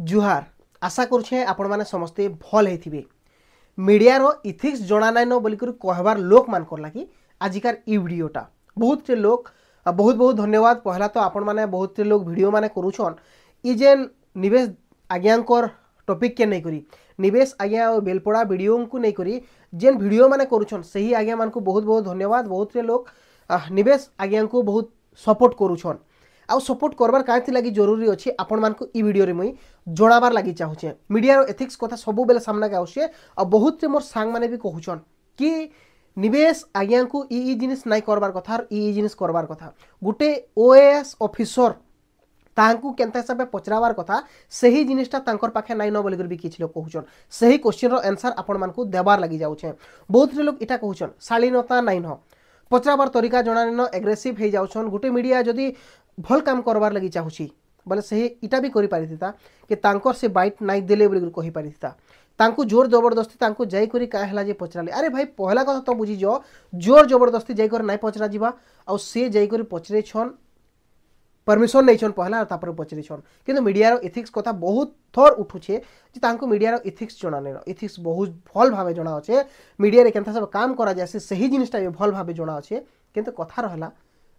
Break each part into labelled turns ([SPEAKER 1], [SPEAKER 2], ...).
[SPEAKER 1] जुहार आशा करुछे आपण माने समस्ते भल हेथिबे। मीडिया रो इथिक्स जणा नाइ न बोलिकर कहबार लोक मान करला कि आजिकार ई वीडियोटा बहुत से लोग बहुत बहुत धन्यवाद। पहला तो आपण माने बहुत से लोग वीडियो माने करूछन ई जेन निवेश आज्ञाकर टॉपिक के नहीं करी निवेश आज्ञा और बेलपड़ा वीडियो को नहीं करी जेन वीडियो माने करूछन सही आज्ञा मान को बहुत बहुत धन्यवाद। बहुत से लोग निवेश आज्ञा को बहुत सपोर्ट करूछन आउ सपोर्ट करबार काहे लगी जरूरी अच्छे आपण मान को ई वीडियो रे मुई जणाबार लगी चाहूचे। मीडिया रो एथिक्स कथा सब बेले सामना के आउछे और बहुत से मोर सांग माने भी कहूछन कि निवेश आज्ञा को ई जिनिस नहीं करबार कथा ई जिनिस करबार कथा। गुटे ओएएस ऑफिसर तांकू केनता हिसाब पचराबार कथा सही जिनिसटा तांकर पाखे नाइ न बोलिकर भी किछि लोग कहूछन सही क्वेश्चन रो आंसर आपण मान को देबार लगी जाउछे। बहुत से लोग इटा कहूछन शालीनता नाइ न पचराबार तरीका जणा न एग्रेसिव हे जाउछन। गुटे मीडिया जदी भल काम करबार लगी चाहूची बोले सही इटा भी करि पारिथिता कि तांकर से बाइट नाइ देले बोली कहि पारिथिता तांकू जोर जबरदस्ती तांकू जाई करी का हला जे पचराले। अरे भाई पहला कथा तो बुझी जो जोर जबरदस्ती जाई कर नाइ पचरा जीवा आ से जाई करी पचरे छन परमिशन नहीं छन पहला तापर पचरे छन। किंतु मीडिया रो एथिक्स कथा बहुत थर उठुछे जे तांको मीडिया रो एथिक्स जणा नै एथिक्स बहुत भल भाबे जणा अछि। मीडिया रे केनता सब काम करा जाय से सही जिनिसटा भी भल भाबे जणा अछि। किंतु कथा रहला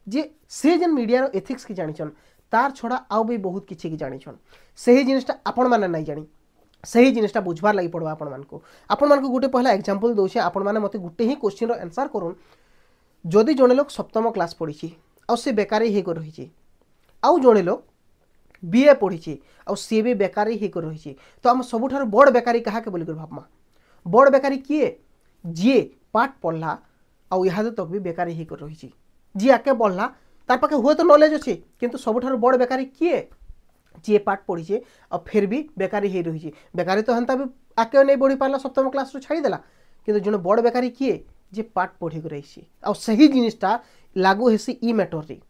[SPEAKER 1] जे से जेन मीडिया रो एथिक्स की जानिछन तार छोड़ा आउ भी बहुत किछि की जानिछन सही जिनिसटा आपण माने नै जानि सही जिनिसटा बुझबार लागि पड़बा। आपण मानको गुटे पहला एग्जांपल दोछे आपण माने मते गुटे ही क्वेश्चन रो आंसर करूँ। जदि जने लोग सप्तम क्लास पढ़ी आ से बेकारी हे कर रही आउ जने लोग बीए पढ़ी आ सी भी बेकारी हे कर रही तो आम सबुठार बड़ बेकारी कहा के बोलिकर भाबमा बड़ बेकारी किए जी पाठ पढ़ला आउ इहादे तक भी बेकारी हे कर रही जी आके बढ़ला तार पाखे हुए तो नॉलेज अच्छे किंतु सबुठार बड़ बेकारी किए जी पाठ पढ़ी और फिर भी बेकारी हे रही बेकारी तो हंता भी आके नहीं बढ़ी पारा सप्तम क्लास छाड़देला किंतु जने बड़ बेकारी किए जे पाठ पढ़ी रही आ सही जिनिसटा लागू हेसी ई मैटर रे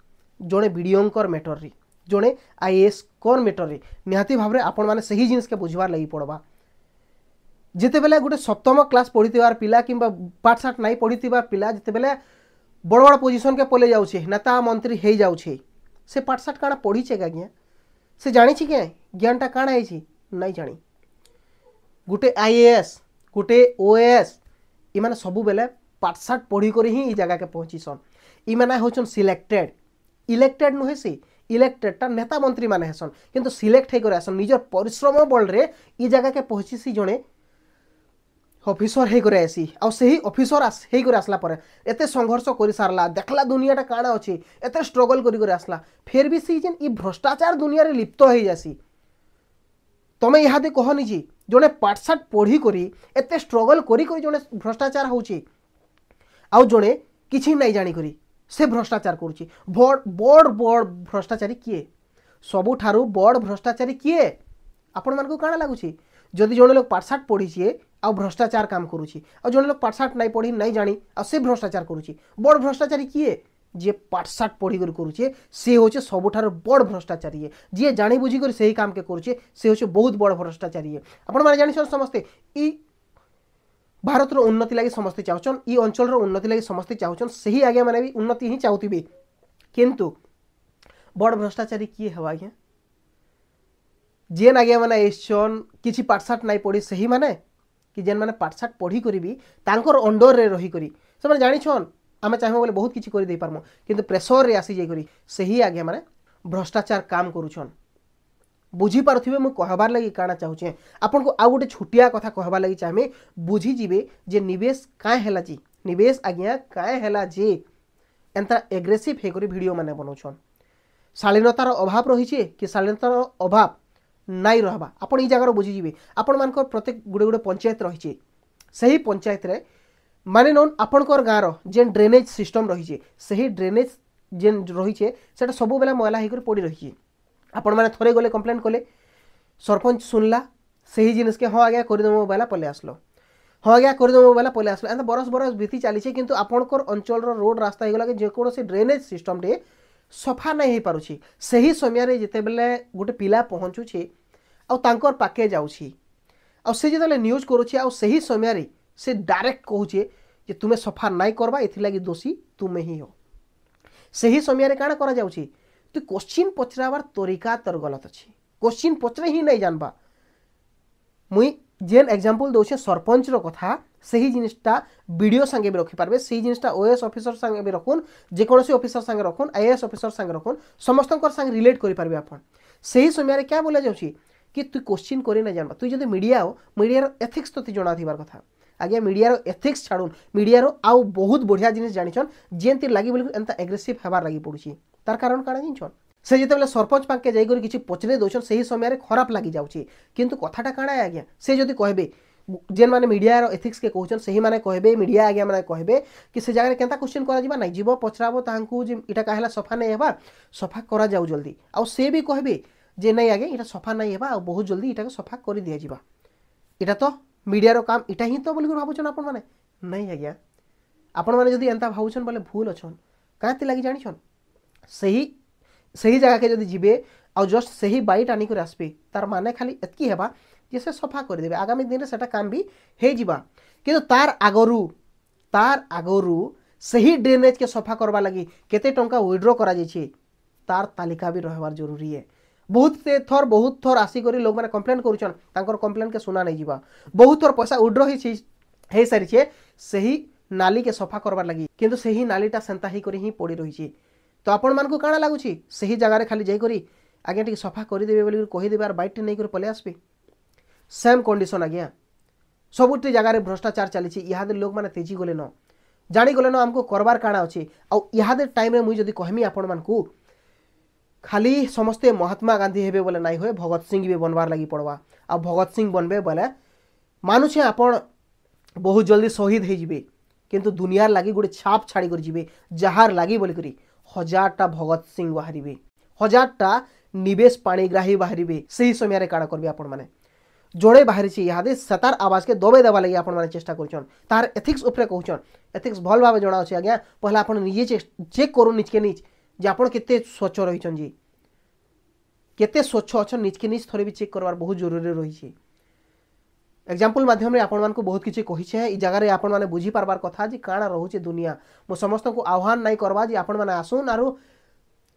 [SPEAKER 1] जड़े वीडियोंकर मैटर रे जड़े आईएएस कोर मैटर रे निहाती भाव आपण माने सही जिनिस के बुझबार लगी पड़वा। जिते बेले गोटे सप्तम क्लास पढ़ीथिबार पिला किंबा पाठ साठ नहीं पढ़ीथिबार पिला जिते बेले बड़ बड़ पोजिशन के पले जाउछे नेता मंत्री हे जाउछे से पाठ साठ काना पढ़ीछे आज्ञा से जानी छी के ज्ञानटा काना आइछि नहीं जानी। गोटे आईएएस गोटे ओएएस इमाने सबु बेले पाठ साठ पढ़ी कर ही जगह के पहुँचीसन। इमाने होचन सिलेक्टेड इलेक्टेड नुहे सी इलेक्टेडटा नेता मंत्री माने हेसन किंतु सिलेक्ट हे करे आसन निजर परिश्रम बल रे ई जगह के पहुँची सी जणे ऑफिसर हे करे आसी आ सही ऑफिसर हे करे आसला पर एते संघर्ष करि सारला देखला दुनियाटा काना अछि एते स्ट्रगल करि करे आसला फिर भी सी जेन ई भ्रष्टाचार दुनिया रे लिप्त हे जासी। तमे इहादे कहनी जी जणे पाठशाठ पढ़ी करी एते स्ट्रगल करी करी जणे भ्रष्टाचार होउची आउ जणे किछि नै जानि करी से भ्रष्टाचार करुची। बड़ बड़ बड़ भ्रष्टाचारी किए सबुठारु बड़ भ्रष्टाचारी किए आपण मानकु काना लागुची जदि जणे लोग पाठशाठ पढ़ी आ भ्रष्टाचार काम करुची आ जणे लोग पाठशाठ नहीं पढ़ी नहीं जानी आ से भ्रष्टाचार करुची बड़ भ्रष्टाचारी किए जे पाठशाठ पढ़ी कर करुचे से होचे सबुठार बड़ भ्रष्टाचारी है जी जानी बुझी कर सही काम के करुचे से होचे बहुत बड़ भ्रष्टाचारी है। आपण माने जानि समस्ते ई भारत रो उन्नति लगी समस्ते चाहछन ई अंचल रो उन्नति लगी समस्ते चाहछन सही आज्ञा माने भी उन्नति ही चाहूथिबे किंतु बड़ भ्रष्टाचारी किए हवा आज्ञा जेन आज्ञा माने एसन किछि पाठशाठ नहीं पढ़ी सही माने कि जेन माने पाठशाठ पढ़ी करी भी तांकर अंडर रे रही करी से माने जानि छन आमे चाहबो बोले बहुत किछि करि दे पारमो किंतु प्रेशर रे आसी जाई करी सही आज्ञा माने भ्रष्टाचार काम करूछन। बुझी पारुथिबे मु कहबार लगी काना चाहूचे आपन को आ गोटे छुटिया कथा कहबार लगी चाहमे बुझी जीवे जे निवेश काहे हैला जी निवेश आज्ञा काहे हैला जे एंता एग्रेसिव हे करी वीडियो माने बनौछन। शालीनतार अभाव रहिछे कि शालीनतार अभाव नाई रहबा आपण ई जगह बुझी जीवे। आपण मानकर प्रत्येक गुडे गुडे पंचायत रहिछे सही पंचायत रे माने नोन आपणकर गाँव जेन ड्रेनेज सिस्टम रहिछे सही ड्रेनेज जेन रहिछे सेटा सबु बेला मैला हे कर पड़ी रहिछे। आपण माने थरे गले कंप्लेन कले सरपंच सुनला सही जिनिस के हाँ आज्ञा करदेमो बेला पले आसलो हाँ आज्ञा करदेमो बेला पले आसलो एंता बरस बरस बीती चलीछे किंतु आपणकर अंचल रो रोड रास्ता हेगला कि जेकोसी ड्रेनेज सिस्टम रे सफा नहीं हो पारुछि सही समय रे जेते बेले गोटे पिला पहुँचुछि आ तांकर पाके जाउछि आ से जेते न्यूज करूछि आ सही समय रे से डायरेक्ट कहूछे जे तुमे सफा नहीं करबा एथि लागि दोषी तुमे ही हो। सही समय रे काना करा जाउछि तो क्वेश्चन पचराबार तरीका तोर गलत अछि क्वेश्चन पचरे ही नहीं जानबा मुई जेन एग्जांपल दौचे सरपंच रो कथा सही जिनिसटा वीडियो संगे भी रखी पारबे सही जिनिसटा ओएस ऑफिसर संगे भी रखुन जेकोसी ऑफिसर संगे रखुन आईएएस ऑफिसर संगे रखुन समस्तकर संगे रिलेट करि पारबे आपण सही समय रे क्या बोला जाउची कि तू क्वेश्चन करि ना जानबा तू जदि मीडिया हो मीडिया रो एथिक्स तो जणा थिबार कथा आगे मीडिया रो एथिक्स छाडुन मीडिया रो आउ बहुत बढ़िया जिनिस जानिछन जेंति लागि बोली एंता एग्रेसिव हेबार लागि पडुची तार कारण काना जिनछन से जिते सरपंच पाखे जाइकर किसी पचरे दौन से ही समय खराब लगी जाऊँगी किंतु कथाटा काଣା आज्ञा से जदि कहबे जेन माने मीडिया रो एथिक्स के कहउछन सही माने कहबे मीडिया आज्ञा माने कहबे कि से जगह केंता क्वेश्चन करा जिबा नै जीव पचराबो तांकू जे इटा काहेला सफा नै हेबा सफा करा जाऊ जल्दी आ से भी कहबे जे नै आगे इटा सफा नै हेबा आ बहुत जल्दी इटा सफा करि दिया जिबा इटा तो मीडिया रो काम इटा ही तो बोली भाबुछन आपण माने नै आज्ञा आपण माने जदि एंता भाबुछन बोले भूल अछन काते लागि जानिछन सही जगह के जदि जीवे आ जस्ट सही बाइट आनी कर आसबे तार माने खाली एतकी हेबा जे से सफा कर देबे आगामी दिन रे सेटा काम भी हे जिबा किंतु तार आगरू सही ड्रेनेज के सफा करबा लगी केते टंका विड्रॉ करा जाय तार तालिका भी रहबार जरूरी है बहुत थर आसी करी लोग माने कंप्लेन करूछन तांकर कंप्लेन के सुना नै जिबा बहुत थर पैसा विड्रॉ हे सारी छे सही नाली के सफा करबार लगी किंतु सही नालीटा सेंता ही करी ही पड़ी रही छे तो आपण मानकु काଣା लागुची सही जगह रे खाली जाई करी आगे टिके सफा करि देबे बोली कहि देबे आर बाइट नै कर पले आसबे सेम कंडीशन आज्ञा सबुटी जगह रे भ्रष्टाचार चली इहादे लोग माने तेजी गले न जानी गले न हमको करबार काଣା अछि आ इहादे टाइम रे मुई जदी कहमी आपण मानकु खाली समस्ते महात्मा गांधी हेबे बोले नाइ होय भगत सिंह भी बनबार लागि पड़वा आ भगत सिंह बनबे बोले मानुछे आपण बहुत जल्दी शहीद हे जिबे किंतु दुनियार लागि गुडे छाप छाड़ी कर जिबे जहार लागि बोली करी 1000टा भगत सिंह बाहरिबे 1000टा निवेश पाणीग्राही बाहरिबे सही समय रे काଣା करबे आपण माने जोड़े बाहरी छी इहादे सतार आवाज के दबे देबा लागि आपण माने चेष्टा करछन तार एथिक्स उपरे कहउछन एथिक्स भल भाबे जणा अछि आज्ञा पहला आपण निजे चेक करू निज के निज जे आपण केते स्वच्छ रहिछन जी केते स्वच्छ अछन निज के निज थरे भी चेक करबार बहुत जरूरी रही छी एग्जांपल माध्यम रे आपण मान को बहुत किछि कहि छै ई जगह रे आपण माने बुझी पारबार कथा जे काଣା रहउचे दुनिया मो समस्त को आह्वान नै करबा जे आपण माने आसुन आरो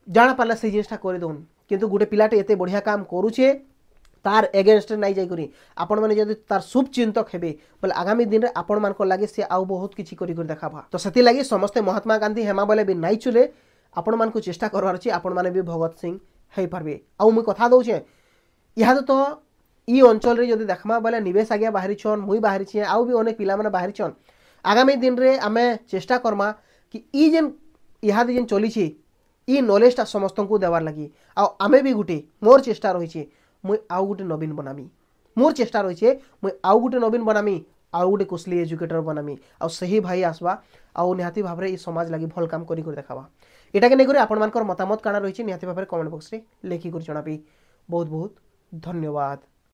[SPEAKER 1] जाना पाला से जिनिसटा करि दोन किंतु गुटे पिलाटे एते बढ़िया काम करूचे तार एगेंस्ट नै जाई करी आपण माने जदि तार शुभ चिंतक हेबे बोले आगामी दिन रे आपण मान को लागे से आउ बहुत किछि करि कर देखाबा तो सेति लागि समस्त महात्मा गांधी हेमा बोले भी नै चुले आपण मान को चेष्टा करबार छी आपण माने भी भगत सिंह हेई पारबे आउ मुई कथा दउचे इहा तो ई अंचल रे जदि देखमा बोले निवेश आज्ञा बाहरी छन मुई बाहरी छी आउ भी अनेक पिला माने बाहरी छन आगामी दिन रे आमे चेष्टा करमा कि ई जेन इहादे जेन चली छी ई नॉलेजटा समस्त को देवार लगी आ आमे भी गुटे मोर चेष्टा रही छे मुई आउ गुटे नवीन बनामी मोर चेष्टा रही छे मुई आउ गुटे नवीन बनामी आउ गुटे कुशली एजुकेटर बनामी आ सही भाई आसबा आ निहाती भाबरे ई समाज लगी भल काम करी कर देखाबा एटा के नै करी आपण मानकर मतामत काना रही छे निहाती भाबरे कमेंट बॉक्स रे लेखि कर जणाबी बहुत बहुत धन्यवाद।